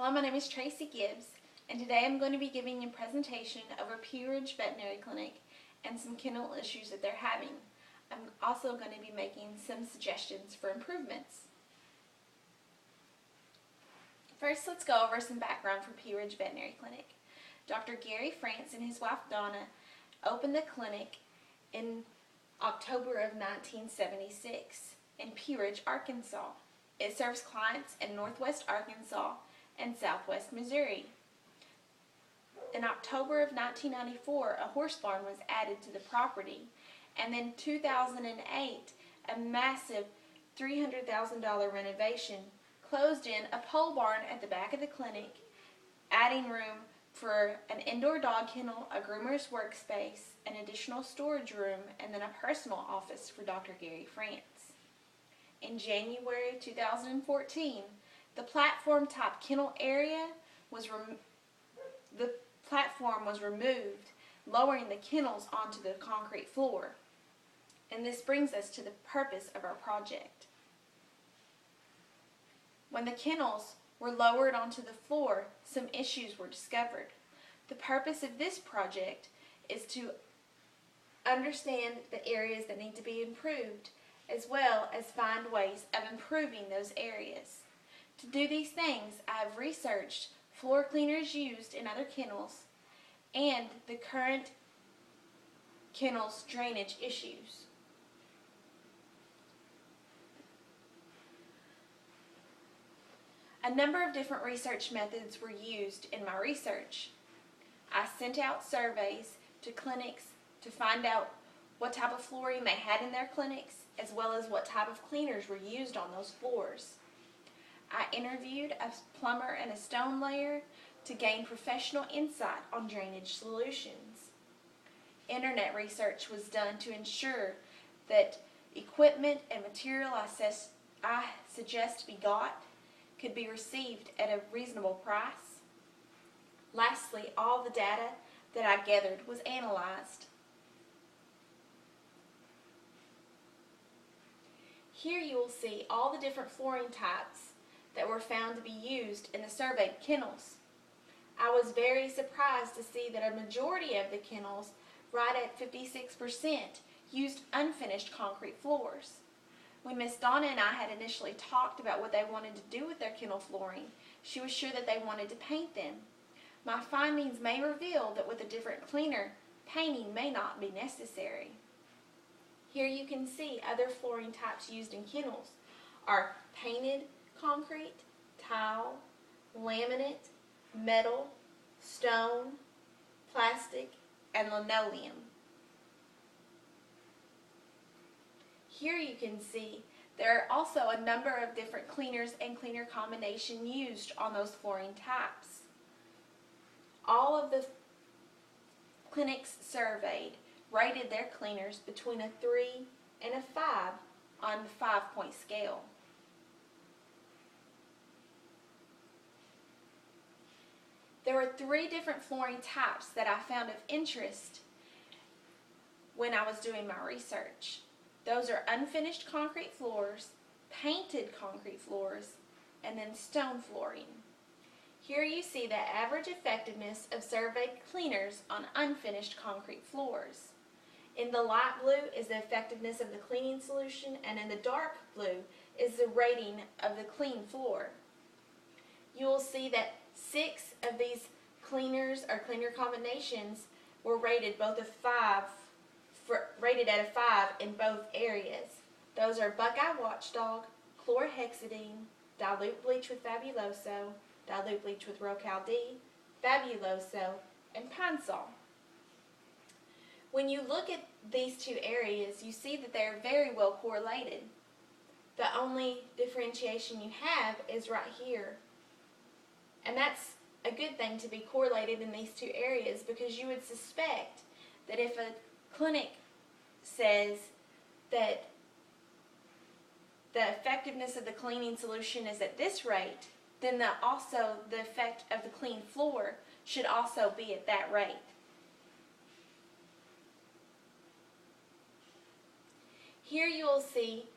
Hello, my name is Tracy Gibbs, and today I'm going to be giving you a presentation of our Pea Ridge Veterinary Clinic and some kennel issues that they're having. I'm also going to be making some suggestions for improvements. First, let's go over some background for Pea Ridge Veterinary Clinic. Dr. Gary France and his wife Donna opened the clinic in October of 1976 in Pea Ridge, Arkansas. It serves clients in Northwest Arkansas and Southwest Missouri. In October of 1994, a horse barn was added to the property, and in 2008, a massive $300,000 renovation closed in a pole barn at the back of the clinic, adding room for an indoor dog kennel, a groomer's workspace, an additional storage room, and then a personal office for Dr. Gary France. In January 2014, the platform type kennel area was removed, lowering the kennels onto the concrete floor. And this brings us to the purpose of our project. When the kennels were lowered onto the floor, some issues were discovered. The purpose of this project is to understand the areas that need to be improved, as well as find ways of improving those areas. To do these things, I have researched floor cleaners used in other kennels and the current kennel's drainage issues. A number of different research methods were used in my research. I sent out surveys to clinics to find out what type of flooring they had in their clinics, as well as what type of cleaners were used on those floors. I interviewed a plumber and a stone layer to gain professional insight on drainage solutions. Internet research was done to ensure that equipment and material I suggest to be got could be received at a reasonable price. Lastly, all the data that I gathered was analyzed. Here you will see all the different flooring types that were found to be used in the surveyed kennels. I was very surprised to see that a majority of the kennels, right at 56%, used unfinished concrete floors. When Miss Donna and I had initially talked about what they wanted to do with their kennel flooring, she was sure that they wanted to paint them. My findings may reveal that with a different cleaner, painting may not be necessary. Here you can see other flooring types used in kennels are painted concrete, tile, laminate, metal, stone, plastic, and linoleum. Here you can see there are also a number of different cleaners and cleaner combination used on those flooring types. All of the clinics surveyed rated their cleaners between a 3 and a 5 on the 5-point scale. There were 3 different flooring types that I found of interest when I was doing my research. Those are unfinished concrete floors, painted concrete floors, and then stone flooring. Here you see the average effectiveness of surveyed cleaners on unfinished concrete floors. In the light blue is the effectiveness of the cleaning solution, and in the dark blue is the rating of the clean floor. You will see that 6 of these cleaners or cleaner combinations were rated at a 5 in both areas. Those are Buckeye Watchdog, chlorhexidine, dilute bleach with Fabuloso, dilute bleach with Rocal-D, Fabuloso, and Pine Sol. When you look at these 2 areas, you see that they are very well correlated. The only differentiation you have is right here. And that's a good thing to be correlated in these 2 areas, because you would suspect that if a clinic says that the effectiveness of the cleaning solution is at this rate, then the effect of the clean floor should also be at that rate. Here you will see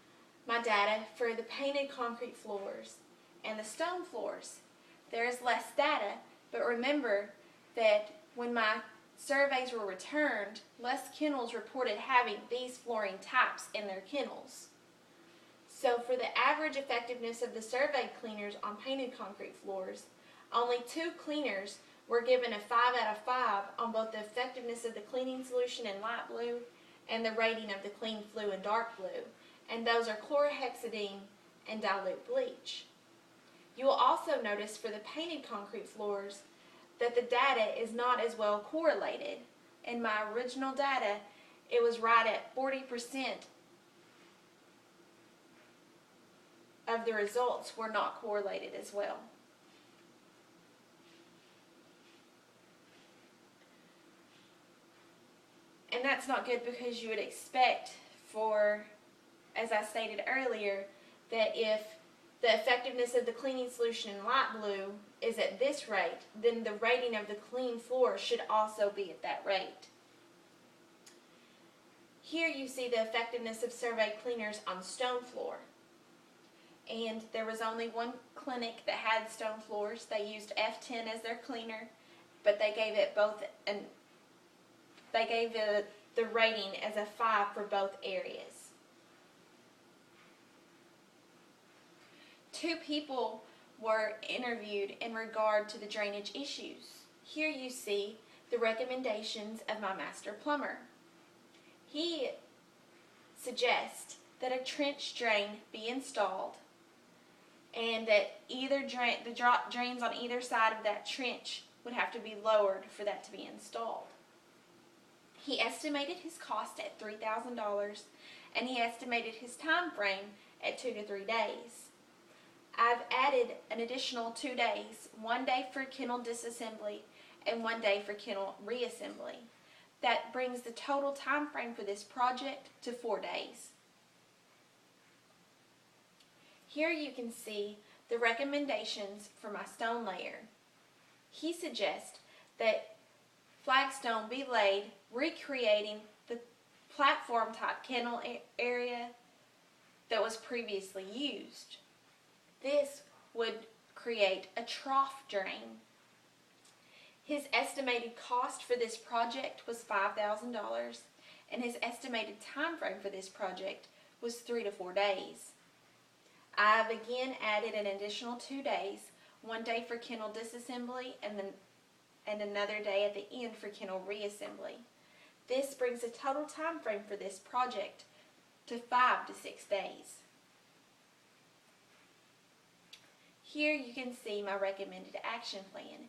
my data for the painted concrete floors and the stone floors. there is less data, but remember that when my surveys were returned, less kennels reported having these flooring types in their kennels. So for the average effectiveness of the survey cleaners on painted concrete floors, only 2 cleaners were given a 5 out of 5 on both the effectiveness of the cleaning solution in light blue and the rating of the clean flue in dark blue, and those are chlorhexidine and dilute bleach. You will also notice for the painted concrete floors that the data is not as well correlated. In my original data, it was right at 40% of the results were not correlated as well. And that's not good, because you would expect for, as I stated earlier, that if the effectiveness of the cleaning solution in light blue is at this rate, then the rating of the clean floor should also be at that rate. Here you see the effectiveness of survey cleaners on stone floor. And there was only one clinic that had stone floors. They used F10 as their cleaner, but they gave it the rating as a 5 for both areas. 2 people were interviewed in regard to the drainage issues. Here you see the recommendations of my master plumber. He suggests that a trench drain be installed, and that the drop drains on either side of that trench would have to be lowered for that to be installed. He estimated his cost at $3,000, and he estimated his time frame at 2 to 3 days. I've added an additional 2 days, 1 day for kennel disassembly and 1 day for kennel reassembly. That brings the total time frame for this project to 4 days. Here you can see the recommendations for my stone layer. He suggests that flagstone be laid, recreating the platform type kennel area that was previously used. This would create a trough drain. His estimated cost for this project was $5,000, and his estimated time frame for this project was 3 to 4 days. I've again added an additional 2 days, 1 day for kennel disassembly and another day at the end for kennel reassembly. This brings the total time frame for this project to 5 to 6 days. Here you can see my recommended action plan,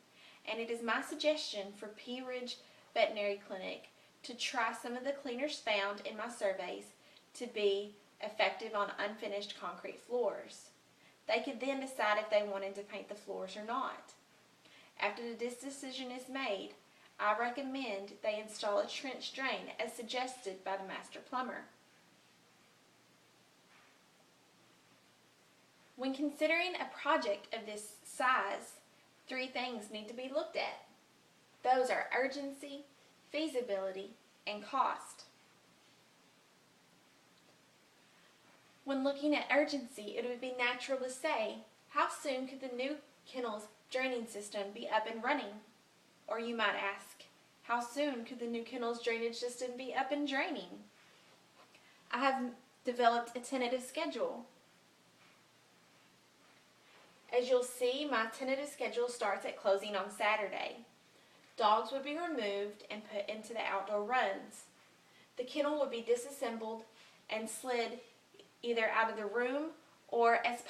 and it is my suggestion for Pea Ridge Veterinary Clinic to try some of the cleaners found in my surveys to be effective on unfinished concrete floors. They could then decide if they wanted to paint the floors or not. After this decision is made, I recommend they install a trench drain as suggested by the master plumber. When considering a project of this size, 3 things need to be looked at. Those are urgency, feasibility, and cost. When looking at urgency, it would be natural to say, how soon could the new kennel's draining system be up and running? Or you might ask, how soon could the new kennel's drainage system be up and draining? I have developed a tentative schedule. As you'll see, my tentative schedule starts at closing on Saturday. Dogs would be removed and put into the outdoor runs. The kennel would be disassembled and slid either out of the room or as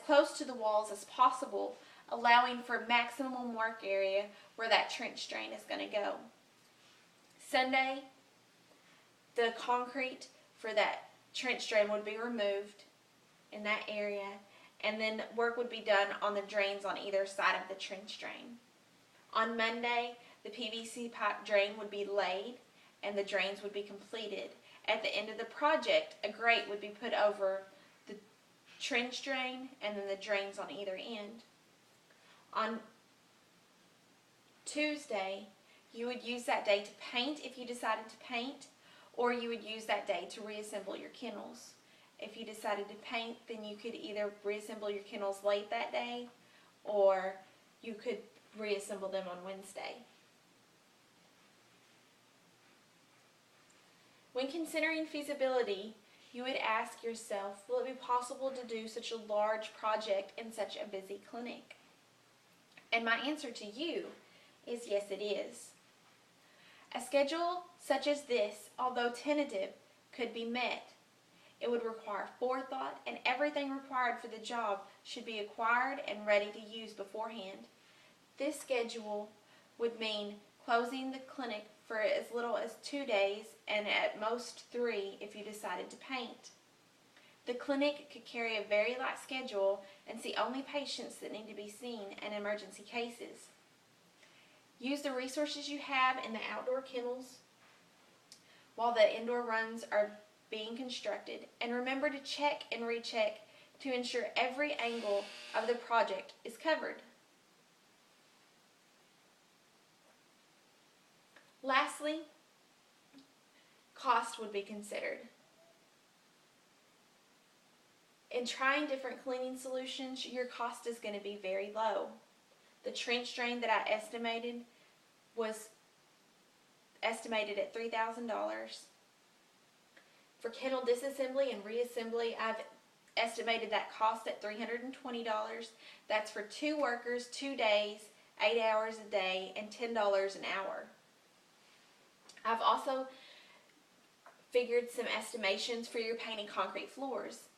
close to the walls as possible, allowing for maximum work area where that trench drain is going to go. Sunday, the concrete for that trench drain would be removed in that area, and then work would be done on the drains on either side of the trench drain. On Monday, the PVC pipe drain would be laid and the drains would be completed. At the end of the project, a grate would be put over the trench drain and then the drains on either end. On Tuesday, you would use that day to paint if you decided to paint, or you would use that day to reassemble your kennels. If you decided to paint, then you could either reassemble your kennels late that day or you could reassemble them on Wednesday. When considering feasibility, you would ask yourself, will it be possible to do such a large project in such a busy clinic? And my answer to you is yes, it is. A schedule such as this, although tentative, could be met. It would require forethought, and everything required for the job should be acquired and ready to use beforehand. This schedule would mean closing the clinic for as little as 2 days and at most 3 if you decided to paint. The clinic could carry a very light schedule and see only patients that need to be seen and emergency cases. Use the resources you have in the outdoor kennels while the indoor runs are being constructed, and remember to check and recheck to ensure every angle of the project is covered. Lastly, cost would be considered. In trying different cleaning solutions, your cost is going to be very low. The trench drain that I estimated was estimated at $3,000. For kennel disassembly and reassembly, I've estimated that cost at $320. That's for 2 workers, 2 days, 8 hours a day, and $10 an hour. I've also figured some estimations for your painting concrete floors.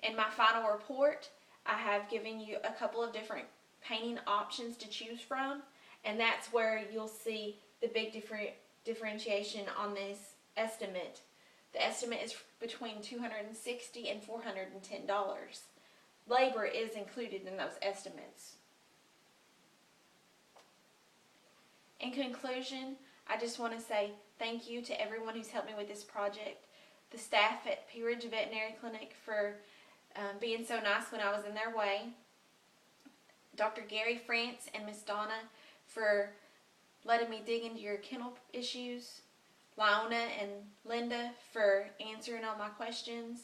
In my final report, I have given you a couple of different painting options to choose from, and that's where you'll see the big differentiation on this estimate. The estimate is between $260 and $410. Labor is included in those estimates. In conclusion, I just want to say thank you to everyone who's helped me with this project. The staff at Pea Ridge Veterinary Clinic for being so nice when I was in their way. Dr. Gary France and Miss Donna for letting me dig into your kennel issues. Lona and Linda for answering all my questions.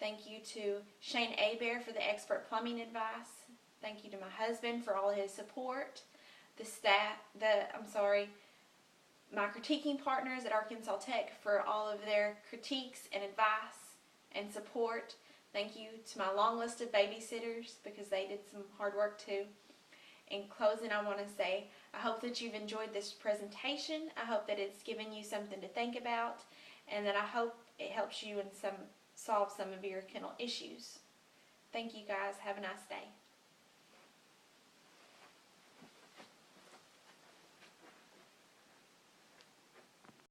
Thank you to Shane Abear for the expert plumbing advice. Thank you to my husband for all his support. My critiquing partners at Arkansas Tech for all of their critiques and advice and support. Thank you to my long list of babysitters because they did some hard work too. In closing, I want to say I hope that you've enjoyed this presentation. I hope that it's given you something to think about, and that I hope it helps you solve some of your kennel issues. Thank you guys. Have a nice day.